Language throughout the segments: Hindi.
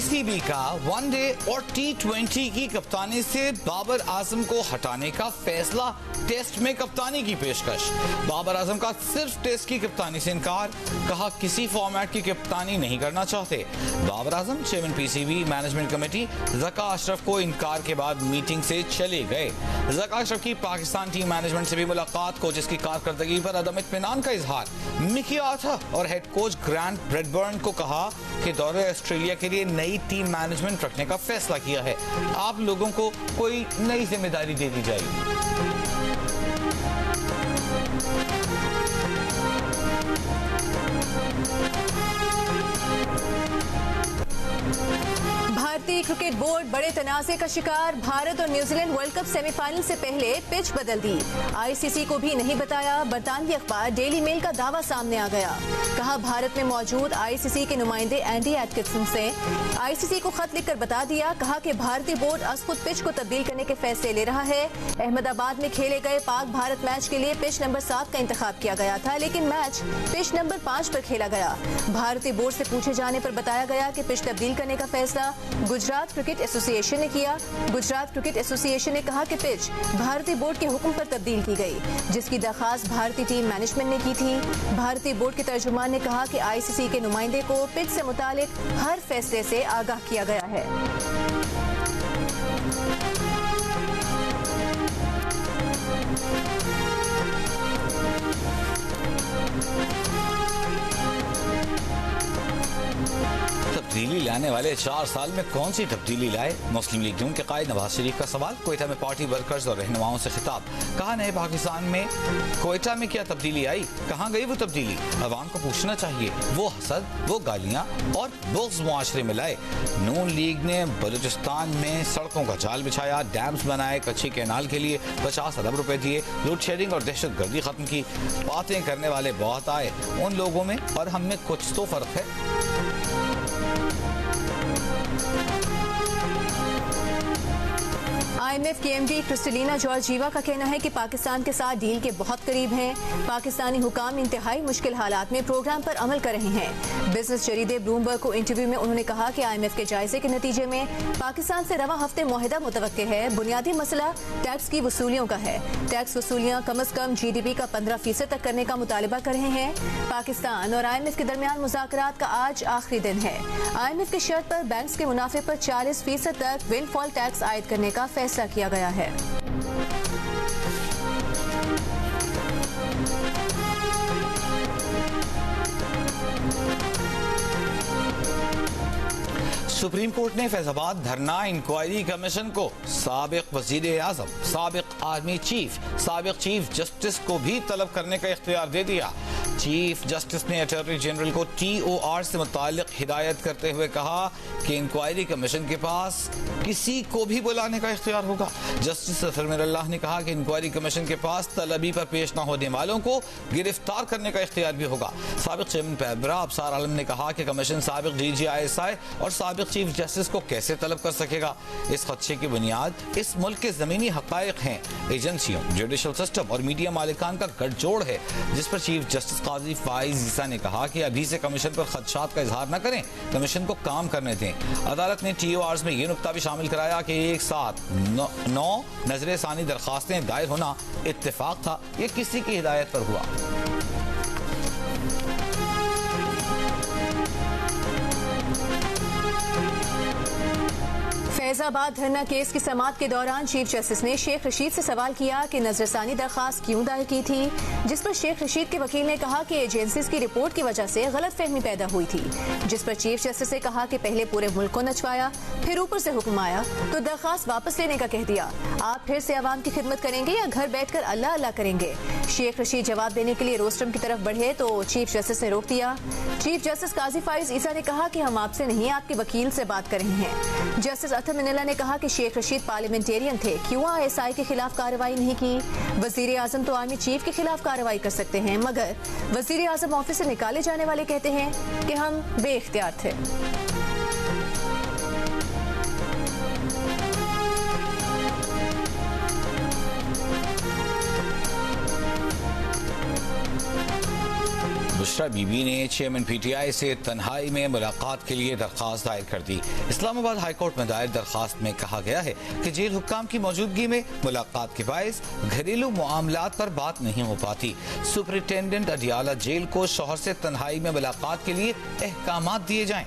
पीसीबी का वनडे और टी20 की कप्तानी से बाबर आजम को हटाने का फैसला, टेस्ट में कप्तानी की पेशकश। बाबर आजम का सिर्फ टेस्ट की कप्तानी से इनकार, कहा किसी फॉर्मेट की कप्तानी नहीं करना चाहते। Babar Azam chairman PCB management committee Zaka Ashraf को इनकार के बाद मीटिंग से चले गए। ज़का अशरफ की पाकिस्तान टीम मैनेजमेंट से भी मुलाकात, कोच की कारकर्दगी पर अदम इत्मीनान का इजहार। मिकी आर्थर और हेड कोच ग्रांट ब्रैडबर्न को कहा कि दौरे ऑस्ट्रेलिया के लिए नई टीम मैनेजमेंट रखने का फैसला किया है, आप लोगों को कोई नई जिम्मेदारी दे दी जाएगी। भारतीय क्रिकेट बोर्ड बड़े तनाज़े का शिकार, भारत और न्यूजीलैंड वर्ल्ड कप सेमीफाइनल से पहले पिच बदल दी, आईसीसी को भी नहीं बताया। बरतानवी अखबार डेली मेल का दावा सामने आ गया, कहा भारत में मौजूद आईसीसी के नुमाइंदे एंडी एटकिंसन से आईसीसी को खत लिखकर बता दिया। कहा कि भारतीय बोर्ड आज खुद पिच को तब्दील करने के फैसले ले रहा है। अहमदाबाद में खेले गए पाक भारत मैच के लिए पिच नंबर 7 का इंतखाब किया गया था, लेकिन मैच पिच नंबर 5 पर खेला गया। भारतीय बोर्ड से पूछे जाने पर बताया गया कि पिच तब्दील करने का फैसला गुजरात क्रिकेट एसोसिएशन ने किया। गुजरात क्रिकेट एसोसिएशन ने कहा कि पिच भारतीय बोर्ड के हुक्म पर तब्दील की गई, जिसकी दरखास्त भारतीय टीम मैनेजमेंट ने की थी। भारतीय बोर्ड के तर्जुमान ने कहा कि आईसीसी के नुमाइंदे को पिच से मुतालिक हर फैसले से आगाह किया गया है। तब्दीली लाने वाले 4 साल में कौन सी तब्दीली लाए? मुस्लिम लीग नून के कायद नवाज शरीफ का सवाल। कोयटा में पार्टी वर्कर्स और रहनुमाओं से खिताब, कहा नए पाकिस्तान में कोयटा में क्या तब्दीली आई, कहाँ गई वो तब्दीली? अवाम को पूछना चाहिए। वो हसद, वो गालियाँ और बुग़्ज़ मुआशरे में लाए। नून लीग ने बलूचिस्तान में सड़कों का जाल बिछाया, डैम्स बनाए, कच्ची कैनाल के लिए 50 अरब रुपए दिए, लोड शेडिंग और दहशत गर्दी खत्म की। बातें करने वाले बहुत आए, उन लोगों में और हम में कुछ तो फर्क है। आईएमएफ की एमडी क्रिस्टलिना जॉर्जीवा का कहना है कि पाकिस्तान के साथ डील के बहुत करीब हैं। पाकिस्तानी हुकाम इंतहाई मुश्किल हालात में प्रोग्राम पर अमल कर रहे हैं। बिजनेस जरीदे ब्लूमबर्ग को इंटरव्यू में उन्होंने कहा कि आईएमएफ के जायजे के नतीजे में पाकिस्तान से रवा हफ्ते मुआहिदा मुतवक्के है। बुनियादी मसला टैक्स की वसूलियों का है। टैक्स वसूलियाँ कम अज कम GDP का 15% तक करने का मुतालबा कर रहे हैं। पाकिस्तान और आईएमएफ के दरमियान मुज़ाकरात का आज आखिरी दिन है। आईएमएफ की शर्त पर बैंक्स के मुनाफे पर 40% तक विंडफॉल टैक्स आयद करने का फैसला किया गया है। सुप्रीम कोर्ट ने फैजाबाद धरना इंक्वायरी कमीशन को साबिक वजीर आजम, साबिक आर्मी चीफ, साबिक चीफ जस्टिस को भी तलब करने का इख्तियार दे दिया। चीफ जस्टिस ने अटॉर्नी जनरल को TOR से मुताल्लिक हिदायत करते हुए कहा कि इंक्वायरी कमीशन के पास किसी को भी बुलाने का इख्तियार होगा। जस्टिस ज़फ़र मिरल्लाह ने कहा कि इंक्वायरी कमीशन के पास तलबी पर पेश न होने वालों को गिरफ्तार करने का इख्तियार भी होगा। साबिक चेयरमैन पैबरा अबसार आलम ने कहा कि कमीशन साबिक DG ISI और साबिक चीफ जस्टिस को कैसे तलब कर सकेगा? इस खदशे की बुनियाद इस मुल्क के ज़मीनी हक़ाइक़ हैं, एजेंसियों, जुडिशल सिस्टम और मीडिया मालिकान का गठजोड़ है, जिस पर चीफ जस्टिस काजी फाइज ईसा ने कहा कि अभी से कमीशन पर खदशात का इजहार न करें, कमीशन को काम करने दें। अदालत ने TORs में ये नुक्ता भी शामिल कराया कि एक साथ 9 नजर सानी दरखास्तें दायर होना इत्तेफाक था, ये किसी की हिदायत पर हुआ। फैजाबाद धरना केस की समाअत के दौरान चीफ जस्टिस ने शेख रशीद से सवाल किया कि नजरसानी दरखास्त क्यों दायर की थी, जिस पर शेख रशीद के वकील ने कहा कि एजेंसीज की रिपोर्ट की वजह से गलतफहमी पैदा हुई थी। जिस पर चीफ जस्टिस ने कहा कि पहले पूरे मुल्क को नचवाया, फिर ऊपर से हुक्म आया तो दरखास्त वापस लेने का कह दिया। आप फिर से आवाम की खिदमत करेंगे या घर बैठकर अल्लाह अल्लाह करेंगे? शेख रशीद जवाब देने के लिए रोस्टरम की तरफ बढ़े तो चीफ जस्टिस ने रोक दिया। चीफ जस्टिस काजी फाइज ईसा ने कहा कि हम आपसे नहीं आपके वकील से बात कर रहे हैं। जस्टिस अथर मिनिल्ला ने कहा कि शेख रशीद पार्लियामेंटेरियन थे, क्यों ISI के खिलाफ कार्रवाई नहीं की? वजीर आजम तो आर्मी चीफ के खिलाफ कार्रवाई कर सकते हैं, मगर वजीर आजम ऑफिस से निकाले जाने वाले कहते हैं कि हम बेइख्तियार थे। बुशरा बीबी ने चेयरमैन PTI से तन्हाई में मुलाकात के लिए दरख्वास्त दायर कर दी। इस्लामाबाद हाई कोर्ट में दायर दरख्वास्त में कहा गया है कि जेल हुक्काम की मौजूदगी में मुलाकात के बायस घरेलू मामलात पर बात नहीं हो पाती। सुपरिटेंडेंट अडियाला जेल को शौहर से तन्हाई में मुलाकात के लिए अहकामात दिए जाएं।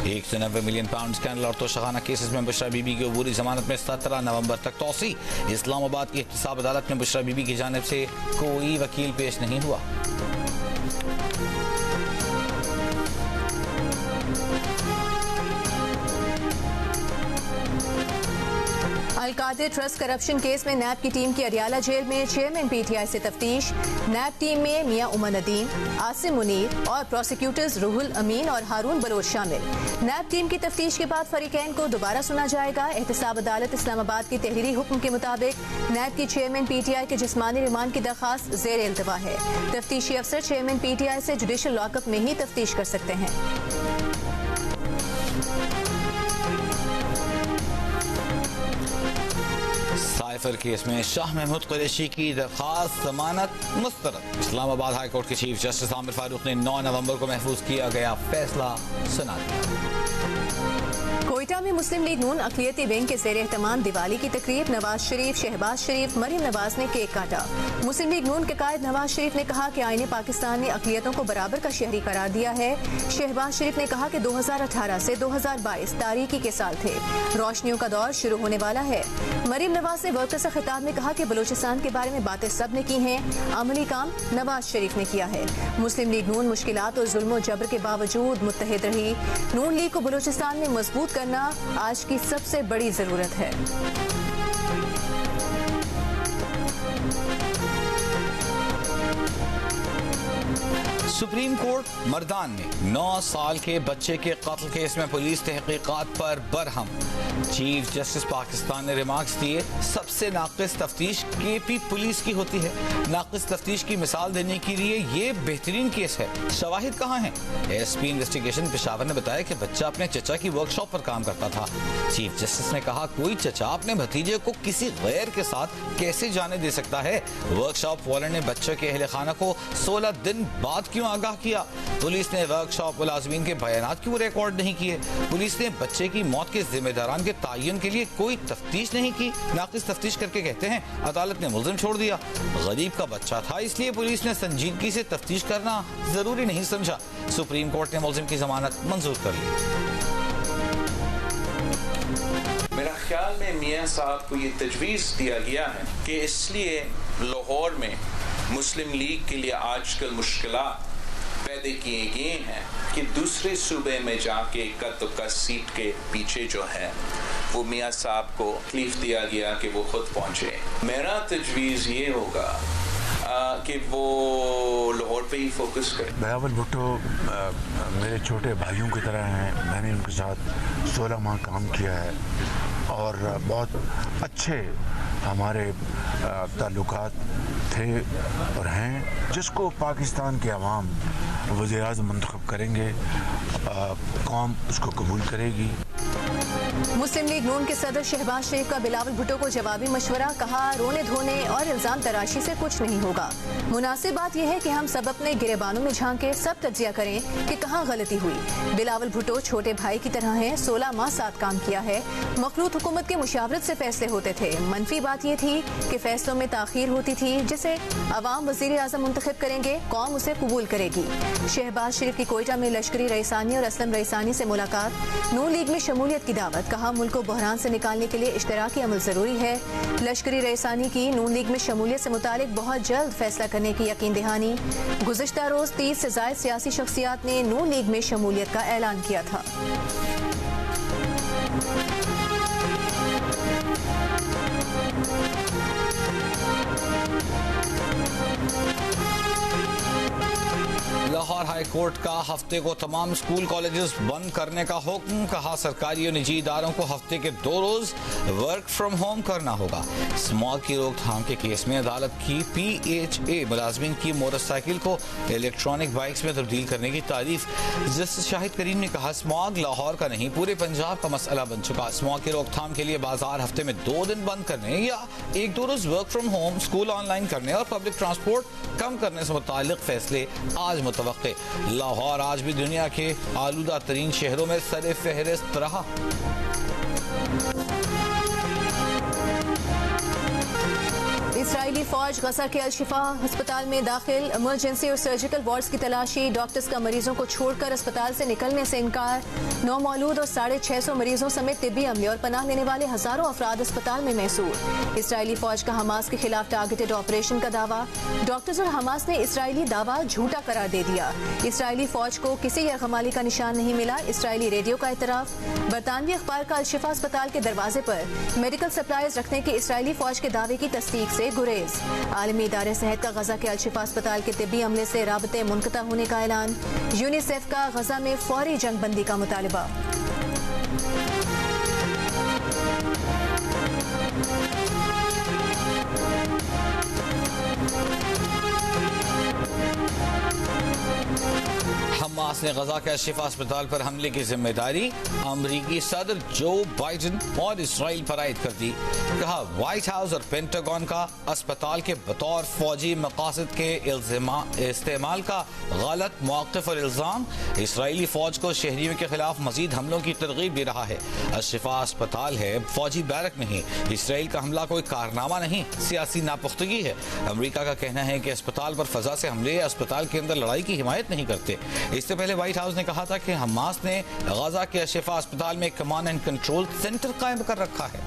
190 मिलियन पाउंड स्कैंडल और तोशाखाना केसेस में बुशरा बीबी की अबूरी जमानत में 17 नवंबर तक तौसी। इस्लामाबाद की एहतसाब अदालत में बुशरा बीबी की जानिब से कोई वकील पेश नहीं हुआ। अलकादिर ट्रस्ट करप्शन केस में नैब की टीम की अडियाला जेल में चेयरमैन PTI से तफ्तीश। नैब टीम में मियां उमर नदीम, आसिम मुनीर और प्रोसिक्यूटर्स रूहुल अमीन और हारून बलोच शामिल। नैब टीम की तफ्तीश के बाद फरीकैन को दोबारा सुना जाएगा। एहतसाब अदालत इस्लामाबाद की तहरीरी हुक्म के मुताबिक नैब की चेयरमैन PTI के जिस्मानी रिमांड की दरख्वास्त ज़ेर इल्तवा है। तफ्तीशी अफसर चेयरमैन PTI से जुडिशल लॉकअप में ही तफ्तीश कर सकते हैं। साइफर केस में शाह महमूद कुरैशी की दरख्वास्त जमानत मुस्तरद। इस्लामाबाद हाई कोर्ट के चीफ जस्टिस आमिर फारूक ने 9 नवंबर को महफूज किया गया फैसला सुना दिया। कोयटा में मुस्लिम लीग नून अक़लियती विंग के ज़ेर एहतमाम दिवाली की तकरीब नवाज शरीफ, शहबाज शरीफ, मरीम नवाज ने केक काटा। मुस्लिम लीग नून के कायद नवाज शरीफ ने कहा कि आईने पाकिस्तान ने अक़लियतों को बराबर का शहरी करार दिया है। शहबाज शरीफ ने कहा कि 2018 से 2022 तारीकी के साल थे, रोशनियों का दौर शुरू होने वाला है। मरीम नवाज ने वर्कर से खिताब में कहा कि बलूचिस्तान के बारे में बातें सब ने की हैं, अमली काम नवाज शरीफ ने किया है। मुस्लिम लीग नून मुश्किलात और जुल्म जबर के बावजूद मुत्तहिद रही। नून लीग को बलूचिस्तान में मजबूत करना आज की सबसे बड़ी जरूरत है। सुप्रीम कोर्ट मर्दान में 9 साल के बच्चे के कत्ल केस में पुलिस तहकीकात पर बरहम। चीफ जस्टिस पाकिस्तान ने रिमार्क्स दिए, सबसे नाकिस तफ्तीश KP पुलिस की होती है। नाकिस तफ्तीश की मिसाल देने के लिए ये बेहतरीन केस है। शवाहिद कहाँ हैं? SP इन्वेस्टिगेशन पेशावर ने बताया कि बच्चा अपने चचा की वर्कशॉप पर काम करता था। चीफ जस्टिस ने कहा, कोई चचा अपने भतीजे को किसी गैर के साथ कैसे जाने दे सकता है? वर्कशॉप वाले ने बच्चे के अहले खाना को 16 दिन बाद क्यों आगाह किया? पुलिस ने वर्कशॉप मुलाजिमीन के बयानात क्यों रिकॉर्ड नहीं किए? पुलिस ने बच्चे की मौत के जिम्मेदारान के तायन के लिए कोई तफ्तीश नहीं की। नाकिस तफ्तीश करके कहते हैं अदालत ने मुल्जिम छोड़ दिया। गरीब का बच्चा था, इसलिए पुलिस ने संजीदगी से तफ्तीश करना जरूरी नहीं समझा। सुप्रीम कोर्ट ने मुल्जिम की जमानत मंजूर कर ली। मेरा ख्याल में मियां साहब को ये तजवीज़ दिया गया है कि इसलिए लाहौर में मुस्लिम लीग के लिए आजकल मुश्किलात पैदा किए गए हैं कि दूसरे सूबे में जाके का सीट के पीछे जो है वो मियां साहब को तकलीफ दिया गया कि वो खुद पहुंचे। मेरा तजवीज़ ये होगा कि वो लाहौर पे ही फोकस करें। बिलावल भुट्टो मेरे छोटे भाइयों की तरह हैं। मैंने उनके साथ 16 माह काम किया है और बहुत अच्छे हमारे ताल्लुकात थे और हैं। जिसको पाकिस्तान के अवाम वज़ीर-ए-आज़म मुंतखब करेंगे, कौम उसको कबूल करेगी। मुस्लिम लीग नून के सदर शहबाज शरीफ का बिलावल भुट्टो को जवाबी मशवरा, कहा रोने धोने और इल्जाम तराशी से कुछ नहीं होगा। मुनासिब बात यह है कि हम सब अपने गिरेबानों में झांके सब तज्जिया करें कि कहाँ गलती हुई। बिलावल भुट्टो छोटे भाई की तरह हैं, 16 माह साथ काम किया है। मखलूत हुकूमत के मुशावरत से फैसले होते थे। मनफी बात यह थी कि फैसलों में ताखीर होती थी, जिसे अवाम वज़ीर-ए-आज़म मुंतखब करेंगे, कौम उसे कबूल करेगी। शहबाज शरीफ की कोयटा में लश्करी रईसानी और असलम रईसानी से मुलाकात, नून लीग में शमूलियत की दावत, कहा मुल्क को बहरान से निकालने के लिए इश्तराकी अमल जरूरी है। लश्करी रईसानी की नून लीग में शमूलियत से मुतालिक बहुत जल्द फैसला करने की यकीन दहानी। गुज़िश्ता रोज 30 से ज़ायद सियासी शख्सियात ने नून लीग में शमूलियत का ऐलान किया था। लाहौर हाई कोर्ट का हफ्ते को तमाम स्कूल कॉलेजेस बंद करने का हुक्म, कहा सरकारी और निजी इदारों को हफ्ते के 2 रोज वर्क फ्रॉम होम करना होगा। स्मॉग की रोकथाम के केस में अदालत की PHA मुलाजमिन की मोटरसाइकिल को इलेक्ट्रॉनिक बाइक्स में तब्दील करने की तारीफ। जस्टिस शाहिद करीम ने कहा स्मॉग लाहौर का नहीं पूरे पंजाब का मसला बन चुका। स्मॉग की रोकथाम के लिए बाजार हफ्ते में 2 दिन बंद करने या 1-2 रोज work from home, school online करने और पब्लिक ट्रांसपोर्ट कम करने से मुताल्लिक फैसले आज मुतवक्किल तवक्के। लाहौर आज भी दुनिया के आलूदा तरीन शहरों में सर फहरिस्त रहा। इजरायली फौज गजा के अल-शिफा अस्पताल में दाखिल, इमरजेंसी और सर्जिकल वार्ड्स की तलाशी, डॉक्टर्स का मरीजों को छोड़कर अस्पताल से निकलने से इनकार। 9 मौलूद और 650 मरीजों समेत तिब्बी अमले और पनाह लेने वाले हजारों अफराद अस्पताल में महसूर। इजरायली फौज का हमास के खिलाफ टारगेटेड ऑपरेशन का दावा, डॉक्टर्स और हमास ने इजरायली दावा झूठा करार दे दिया। इजरायली फौज को किसी यरगमाली का निशान नहीं मिला, इजरायली रेडियो का इतराफ। बरतानवी अखबार का अल-शिफा अस्पताल के दरवाजे पर मेडिकल सप्लाईज रखने के इजरायली फौज के दावे की तस्दीक से गुरेज। आलमी इदारे सेहत का गजा के अल-शिफा अस्पताल के तिब्बी अमले से राबते मुनक़ता होने का ऐलान। यूनिसेफ का गजा में फौरी जंगबंदी का मुतालिबा। हमास ने गजा के अल-शिफा अस्पताल पर हमले की जिम्मेदारी अमरीकी सदर जो बाइडन और इसराइल पर आयद कर दी। कहा, व्हाइट हाउस और पेंटागन का अस्पताल के बतौर फौजी मकासद के इस्तेमाल का गलत मौक़िफ़ और इल्ज़ाम इसराइली फौज को शहरियों के खिलाफ मजीद हमलों की तरगीब दे रहा है। अल-शिफा अस्पताल है, फौजी बैरक नहीं। इसराइल का हमला कोई कारनामा नहीं, सियासी नापुख्तगी है। अमरीका का कहना है कि अस्पताल पर फजा से हमले अस्पताल के अंदर लड़ाई की हिमायत नहीं करते। इससे पहले व्हाइट हाउस ने कहा था कि हमास ने गजा के अल-शिफा अस्पताल में कमांड एंड कंट्रोल सेंटर कायम कर रखा है।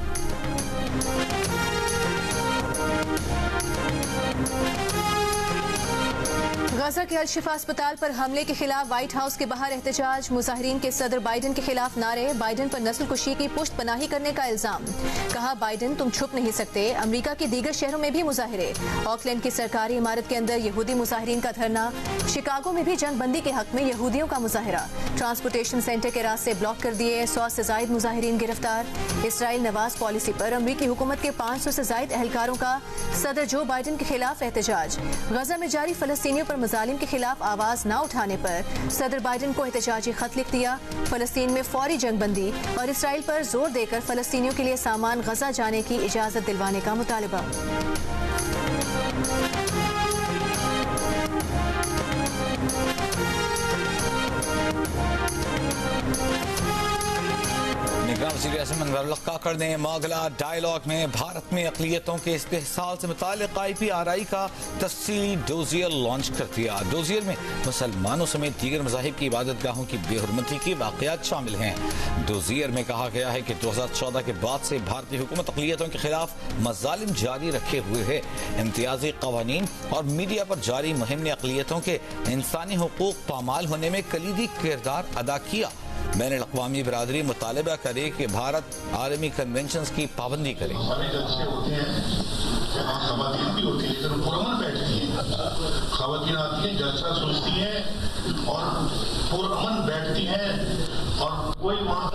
गजा के अल-शिफा अस्पताल पर हमले के खिलाफ व्हाइट हाउस के बाहर एहतजाज, मुजाहिरीन के सदर बाइडन के खिलाफ नारे, बाइडन पर नस्ल कुशी की पुष्ट पनाही करने का इल्जाम। कहा, बाइडन तुम छुप नहीं सकते। अमरीका के दीगर शहरों में भी मुजाहिरे, ऑकलैंड की सरकारी इमारत के अंदर यहूदी मुजाहिरीन का धरना, शिकागो में भी जंगबंदी के हक में यहूदियों का मुजाहिरा, ट्रांसपोर्टेशन सेंटर के रास्ते ब्लॉक कर दिए, 100 से जायद मुजाहिरीन गिरफ्तार। इसराइल नवाज पॉलिसी पर अमरीकी हुकूमत के 500 से जायद एहलकारों का सदर जो बाइडन के खिलाफ एहतजाज। गजा में जारी फलस्तीनियों पर मजालिम के खिलाफ आवाज न उठाने पर सदर बाइडन को एहतजाजी खत लिख दिया। फलस्तीन में फौरी जंगबंदी और इसराइल पर जोर देकर फलस्तीनियों के लिए सामान गजा जाने की इजाजत दिलवाने का मुतालबा। काकड़ ने मागला डायलॉग में भारत में अक़लियतों के इस्तेहसाल से मुताल्लिक़ IPRI का तफसीली डोजियर लॉन्च कर दिया। डोजियर में मुसलमानों समेत दीगर मज़ाहिब की इबादत गाहों की बेहुरमती की वाक़यात शामिल हैं। डोजियर में कहा गया है कि 2014 के बाद से भारतीय हुकूमत अक़लियतों के खिलाफ मज़ालिम जारी रखे हुए है। इम्तियाजी क़वानीन और मीडिया पर जारी मुहिम ने अक़लियतों के इंसानी हुकूक पामाल होने में कलीदी किरदार अदा किया। बैनुल-अक़वामी बिरादरी मुतालबा करे कि भारत आलमी कन्वेंशन की पाबंदी करे। ख़वातीन भी होती है लेकिन पुरअमन बैठती हैं। ख़वातीन आती हैं, जलसा सुनती हैं और पुरअमन बैठती हैं और कोई वहाँ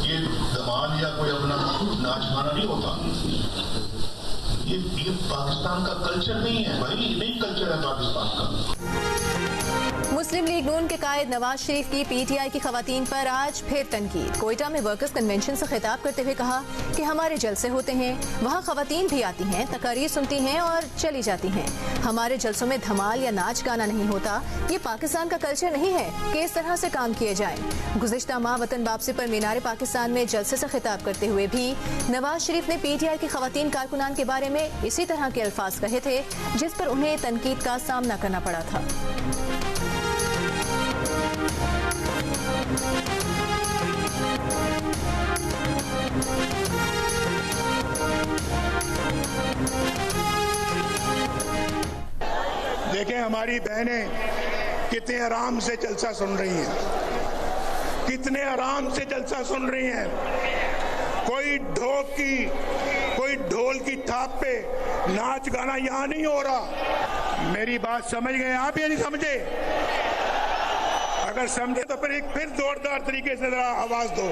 ये दमाल या कोई अपना नाच गाना नहीं होता। ये पाकिस्तान का कल्चर नहीं है भाई, नहीं कल्चर है पाकिस्तान का। मुस्लिम लीग नून के कायद नवाज शरीफ की PTI की खवातीन पर आज फिर तनकीद। कोयटा में वर्कर्स कन्वेंशन से खिताब करते हुए कहा कि हमारे जलसे होते हैं, वहाँ खवातीन भी आती हैं, तकारीर सुनती हैं और चली जाती हैं। हमारे जलसों में धमाल या नाच गाना नहीं होता। ये पाकिस्तान का कल्चर नहीं है कि इस तरह से काम किए जाएं। गुज़िश्ता माह वतन वापसी पर मीनार पाकिस्तान में जलसे से खिताब करते हुए भी नवाज शरीफ ने PTI की खवातीन कारकुनान के बारे में इसी तरह के अल्फाज कहे थे जिस पर उन्हें तनकीद का सामना करना पड़ा था। देखें हमारी बहनें कितने आराम से जलसा सुन रही हैं, कितने आराम से जलसा सुन रही हैं। कोई ढोल की थाप पे नाच गाना यहाँ नहीं हो रहा। मेरी बात समझ गए आप या नहीं समझे? अगर समझे तो फिर जोरदार तरीके से जरा आवाज दो।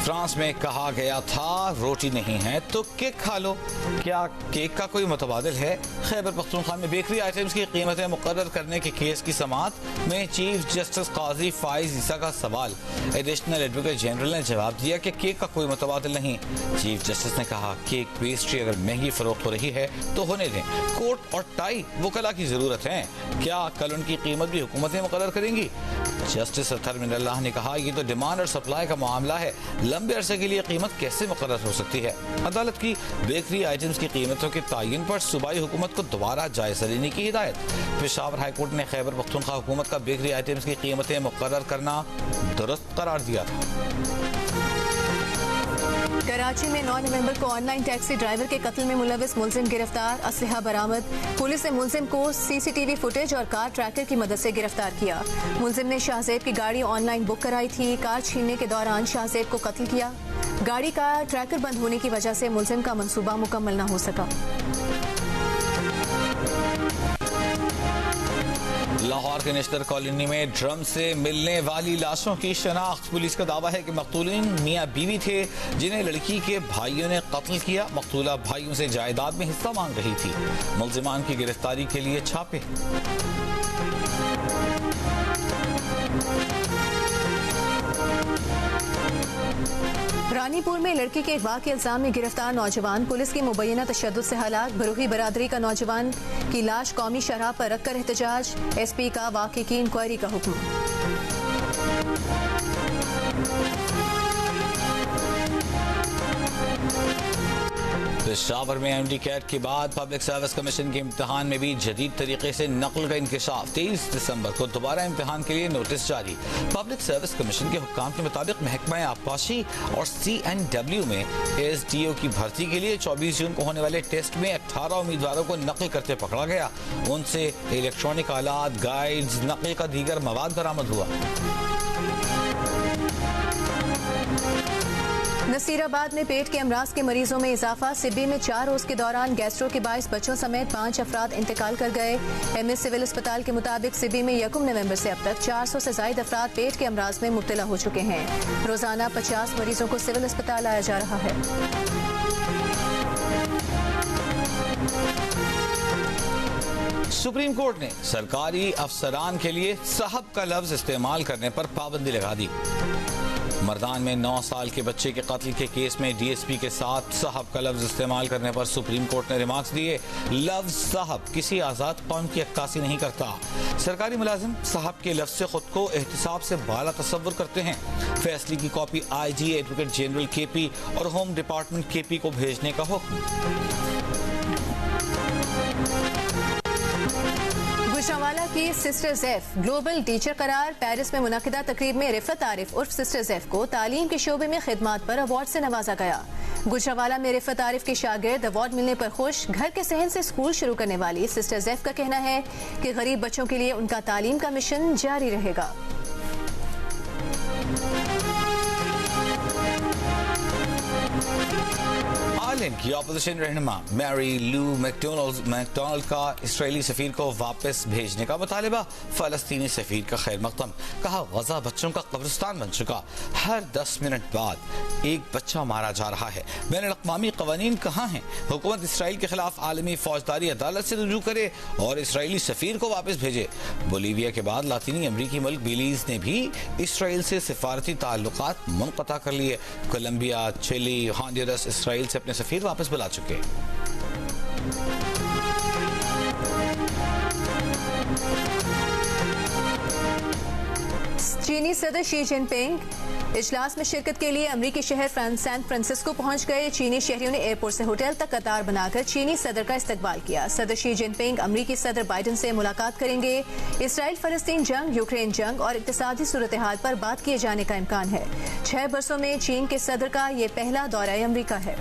फ्रांस में कहा गया था रोटी नहीं है तो केक खा लो। क्या केक का कोई मुतबादिल है? खैबर पख्तूनख्वा में बेकरी आइटम्स की कीमतें मुकर्रर करने के केस की समाअत में चीफ जस्टिस काजी फाइज ईसा का सवाल। एडिशनल एडवोकेट जनरल ने जवाब दिया कि केक का कोई मुतबादिल नहीं। चीफ जस्टिस ने कहा केक पेस्ट्री अगर महंगी फरोख्त हो रही है तो होने दें। कोट और टाई वकला की जरूरत है, क्या कल उनकी कीमत भी हुकूमतें मुकर्रर करेंगी? जस्टिस अतहर मिनल्लाह ने कहा ये तो डिमांड और सप्लाई का मामला है, लंबे अरसे के लिए कीमत कैसे मुकर्रर हो सकती है? अदालत की बेकरी आइटम्स की कीमतों के तयन पर सूबाई हुकूमत को दोबारा जायजा लेने की हिदायत। पेशावर हाईकोर्ट ने खैबर पख्तूनख्वा हुकूमत का बेकरी आइटम्स की कीमतें मुकर्रर करना दुरुस्त करार दिया था। कराची में 9 नवंबर को ऑनलाइन टैक्सी ड्राइवर के कत्ल में मुलविस मुलजिम गिरफ्तार, असलहा बरामद। पुलिस ने मुलजिम को सीसीटीवी फुटेज और कार ट्रैकर की मदद से गिरफ्तार किया। मुलजिम ने शाहजेब की गाड़ी ऑनलाइन बुक कराई थी। कार छीनने के दौरान शाहजेब को कत्ल किया। गाड़ी का ट्रैकर बंद होने की वजह से मुलजिम का मंसूबा मुकम्मल न हो सका। लाहौर के नेशनल कॉलोनी में ड्रम से मिलने वाली लाशों की शनाख्त। पुलिस का दावा है कि मकतूलीन मियां बीवी थे जिन्हें लड़की के भाइयों ने कत्ल किया। मकतूला भाइयों से जायदाद में हिस्सा मांग रही थी। मुलजिमान की गिरफ्तारी के लिए छापे। रानीपुर में लड़की के अगवा के इल्जाम में गिरफ्तार नौजवान। पुलिस की मुबैना तशद्दुद से हलाक। बरूही बरादरी का नौजवान की लाश कौमी शरह पर रखकर एहतजाज। एसपी का वाक़े की इंक्वायरी का हुक्म। पेशावर में एमडी कैट के बाद पब्लिक सर्विस कमीशन के इम्तिहान में भी जदीद तरीके से नकल का इंकशाफ। 23 दिसंबर को दोबारा इम्तिहान के लिए नोटिस जारी। पब्लिक सर्विस कमीशन के हुक्काम के मुताबिक महकमा आबपाशी और CNW में SDO की भर्ती के लिए 24 जून को होने वाले टेस्ट में 18 उम्मीदवारों को नकल करते पकड़ा गया। उनसे इलेक्ट्रॉनिक आलात, गाइड्स, नकल का दीगर मवाद बरामद हुआ। नसीराबाद में पेट के अमराज के मरीजों में इजाफा। सिब्बी में 4 रोज के दौरान गैस्ट्रो के बायस बच्चों समेत 5 अफराद इंतकाल कर गए। MS सिविल अस्पताल के मुताबिक सिब्बी में 1 नवंबर से अब तक 400 से ज्यादा अफराद पेट के अमराज में मुब्तला हो चुके हैं। रोजाना 50 मरीजों को सिविल अस्पताल लाया जा रहा है। सुप्रीम कोर्ट ने सरकारी अफसरान के लिए साहब का लफ्ज इस्तेमाल करने पर पाबंदी लगा दी। मर्दान में 9 साल के बच्चे के कत्ल के केस में DSP के साथ साहब का लफ्ज इस्तेमाल करने पर सुप्रीम कोर्ट ने रिमार्क्स दिए। लफ्ज साहब किसी आजाद कौम की अक्कासी नहीं करता। सरकारी मुलाजिम साहब के लफ्ज से खुद को एहतिसाब से बाला तस्वुर करते हैं। फैसले की copy IG advocate general KP और होम डिपार्टमेंट KP को भेजने का हुक्म। गुजरांवाला की सिस्टर ज़ैफ ग्लोबल टीचर करार। पेरिस में मुनक़िदा तकरीब में रिफत आरिफ उर्फ सिस्टर ज़ैफ को तालीम के शोबे में खिदमात पर अवार्ड से नवाजा गया। गुजरांवाला में रिफत आरिफ के शागिर्द अवार्ड मिलने पर खुश। घर के सहन से स्कूल शुरू करने वाली सिस्टर ज़ैफ का कहना है कि गरीब बच्चों के लिए उनका तालीम का मिशन जारी रहेगा। आयरलैंड की अपोजिशन रहनुमा मैरी लू मैकडोनाल्ड का इसराइली सफीर को वापस भेजने का मुतालिबा। फलस्तीनी सफीर का खैर मकदम। कहा गजा बच्चों का कब्रिस्तान बन चुका। हर 10 मिनट बाद एक बच्चा मारा जा रहा है। बैनुल-अक़वामी क़वानीन कहाँ हैं? हुकूमत इसराइल के खिलाफ आलमी फौजदारी अदालत से रुजू करे और इसराइली सफीर को वापस भेजे। बोलीविया के बाद लातीनी अमरीकी मुल्क बेलीज ने भी इसराइल से सिफारती ताल्लुकात मुनक़ता कर लिए। कोलंबिया, चिली, हॉन्डुरस इसराइल से अपने सफीर वापस बुला चुके। चीनी सदर शी जिनपिंग इजलास में शिरकत के लिए अमरीकी शहर सैन फ्रांसिस्को पहुंच गए। चीनी शहरियों ने एयरपोर्ट से होटल तक कतार बनाकर चीनी सदर का इस्तकबाल किया। सदर शी जिनपिंग अमरीकी सदर बाइडन से मुलाकात करेंगे। इसराइल फलस्तीन जंग, यूक्रेन जंग और इक्तिसादी सूरत हाल पर बात किए जाने का इम्कान है। 6 बरसों में चीन के सदर का ये पहला दौरा अमरीका है।